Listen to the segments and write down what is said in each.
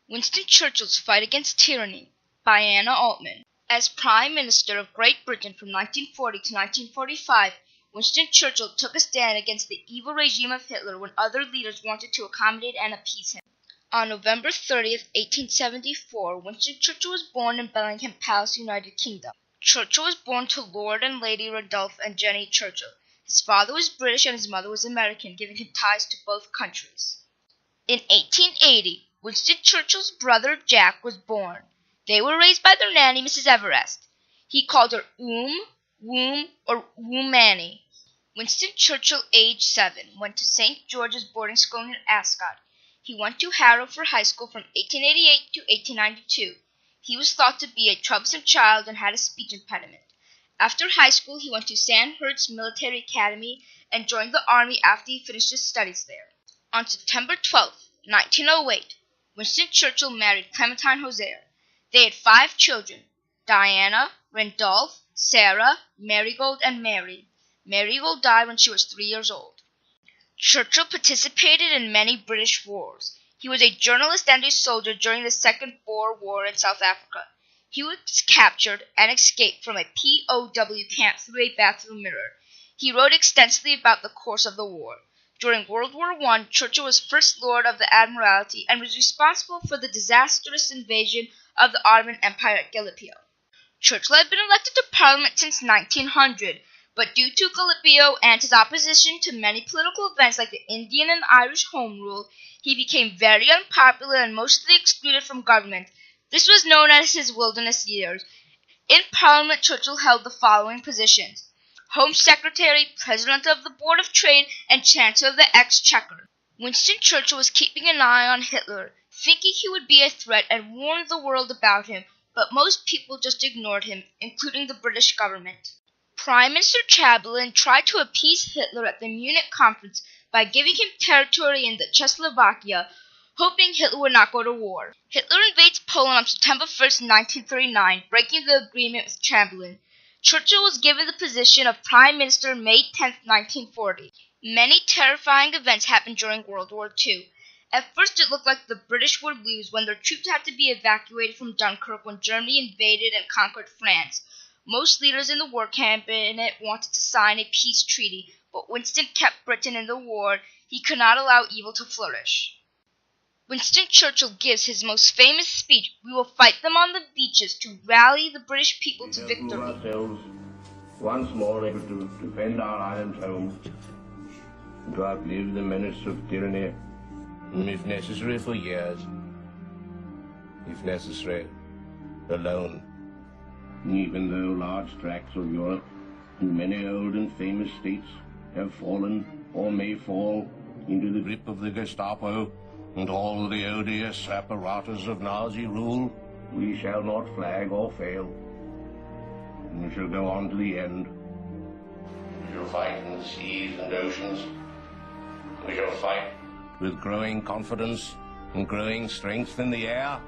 Winston Churchill's Fight Against Tyranny by Anna Altman. As Prime Minister of Great Britain from 1940 to 1945, Winston Churchill took a stand against the evil regime of Hitler when other leaders wanted to accommodate and appease him. On November 30th, 1874, Winston Churchill was born in Bellingham Palace, United Kingdom. Churchill was born to Lord and Lady Randolph and Jenny Churchill. His father was British and his mother was American, giving him ties to both countries. In 1880, Winston Churchill's brother Jack was born. They were raised by their nanny, Mrs. Everest. He called her Woom, or Woomani. Winston Churchill, aged 7, went to St. George's boarding school in Ascot. He went to Harrow for high school from 1888 to 1892. He was thought to be a troublesome child and had a speech impediment. After high school, he went to Sandhurst Military Academy and joined the Army after he finished his studies there. On September 12, 1908, Winston Churchill married Clementine Hosier. They had 5 children: Diana, Randolph, Sarah, Marigold, and Mary. Marigold died when she was 3 years old. Churchill participated in many British wars. He was a journalist and a soldier during the Second Boer War in South Africa. He was captured and escaped from a POW camp through a bathroom mirror. He wrote extensively about the course of the war. During World War I, Churchill was First Lord of the Admiralty and was responsible for the disastrous invasion of the Ottoman Empire at Gallipoli. Churchill had been elected to Parliament since 1900, but due to Gallipoli and his opposition to many political events like the Indian and Irish Home Rule, he became very unpopular and mostly excluded from government. This was known as his wilderness years. In Parliament, Churchill held the following positions: Home Secretary, President of the Board of Trade, and Chancellor of the Exchequer. Winston Churchill was keeping an eye on Hitler, thinking he would be a threat, and warned the world about him, but most people just ignored him, including the British government. Prime Minister Chamberlain tried to appease Hitler at the Munich conference by giving him territory in the Czechoslovakia, hoping Hitler would not go to war. Hitler invades Poland on September 1st, 1939, breaking the agreement with Chamberlain. Churchill was given the position of Prime Minister May 10, 1940. Many terrifying events happened during World War II. At first it looked like the British would lose when their troops had to be evacuated from Dunkirk when Germany invaded and conquered France. Most leaders in the war cabinet wanted to sign a peace treaty, but Winston kept Britain in the war. He could not allow evil to flourish. Winston Churchill gives his most famous speech, "We will fight them on the beaches," to rally the British people to victory. Ourselves once more able to defend our island home and to outlive the menace of tyranny, if necessary for years, if necessary alone. Even though large tracts of Europe and many old and famous states have fallen or may fall into the grip of the Gestapo and all the odious apparatus of Nazi rule, we shall not flag or fail. We shall go on to the end. We shall fight in the seas and oceans. We shall fight with growing confidence and growing strength in the air.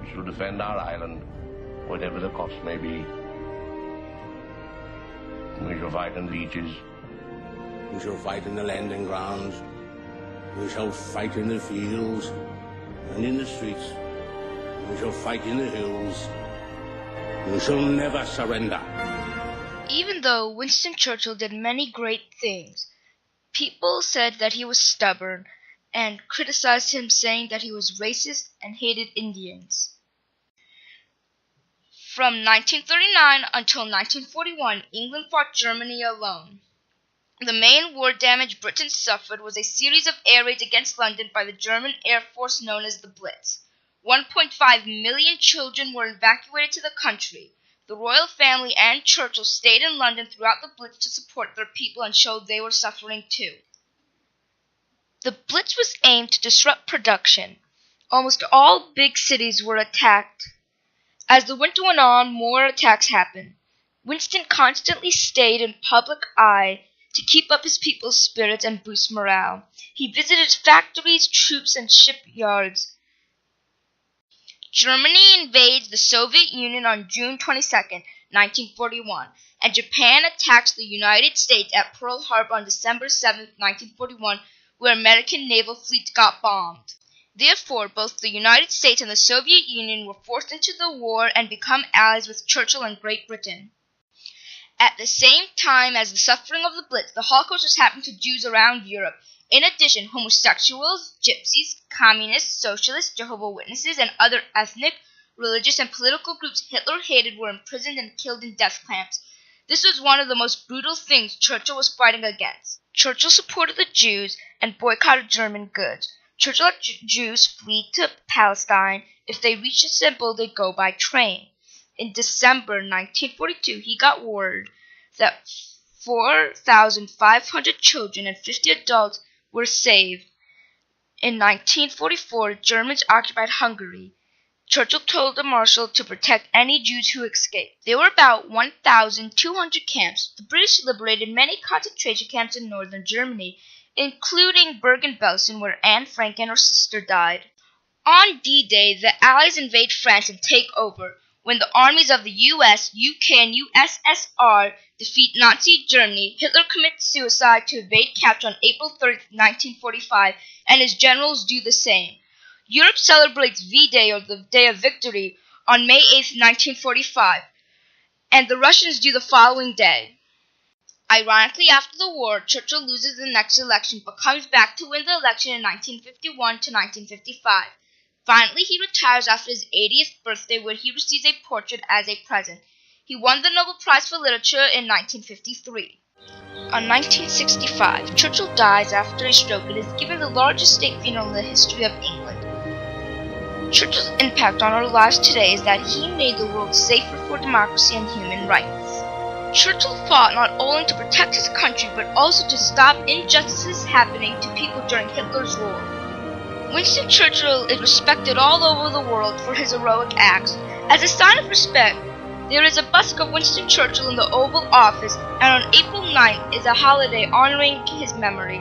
We shall defend our island, whatever the cost may be. We shall fight in beaches. We shall fight in the landing grounds. We shall fight in the fields and in the streets. We shall fight in the hills. We shall never surrender. Even though Winston Churchill did many great things, people said that he was stubborn and criticized him, saying that he was racist and hated Indians. From 1939 until 1941, England fought Germany alone. The main war damage Britain suffered was a series of air raids against London by the German Air Force known as the Blitz. 1.5 million children were evacuated to the country. The royal family and Churchill stayed in London throughout the Blitz to support their people and show they were suffering too. The Blitz was aimed to disrupt production. Almost all big cities were attacked. As the winter went on, more attacks happened. Winston constantly stayed in public eye to keep up his people's spirits and boost morale. He visited factories, troops, and shipyards. Germany invades the Soviet Union on June 22, 1941, and Japan attacks the United States at Pearl Harbor on December 7, 1941, where American naval fleets got bombed. Therefore, both the United States and the Soviet Union were forced into the war and become allies with Churchill and Great Britain. At the same time as the suffering of the Blitz, the Holocaust was happening to Jews around Europe. In addition, homosexuals, gypsies, communists, socialists, Jehovah's Witnesses, and other ethnic, religious, and political groups Hitler hated were imprisoned and killed in death camps. This was one of the most brutal things Churchill was fighting against. Churchill supported the Jews and boycotted German goods. Churchill let Jews flee to Palestine. If they reached Istanbul, they'd go by train. In December 1942, he got word that 4,500 children and 50 adults were saved. In 1944, Germans occupied Hungary. Churchill told the marshal to protect any Jews who escaped. There were about 1,200 camps. The British liberated many concentration camps in northern Germany, including Bergen-Belsen, where Anne Frank and her sister died. On D-Day, the Allies invade France and take over. When the armies of the US, UK, and USSR defeat Nazi Germany, Hitler commits suicide to evade capture on April 30, 1945, and his generals do the same. Europe celebrates V-Day, or the Day of Victory, on May 8, 1945, and the Russians do the following day. Ironically, after the war, Churchill loses the next election but comes back to win the election in 1951 to 1955. Finally, he retires after his 80th birthday, where he receives a portrait as a present. He won the Nobel Prize for Literature in 1953. On 1965, Churchill dies after a stroke and is given the largest state funeral in the history of England. Churchill's impact on our lives today is that he made the world safer for democracy and human rights. Churchill fought not only to protect his country, but also to stop injustices happening to people during Hitler's rule. Winston Churchill is respected all over the world for his heroic acts. As a sign of respect, there is a bust of Winston Churchill in the Oval Office, and on April 9th is a holiday honoring his memory.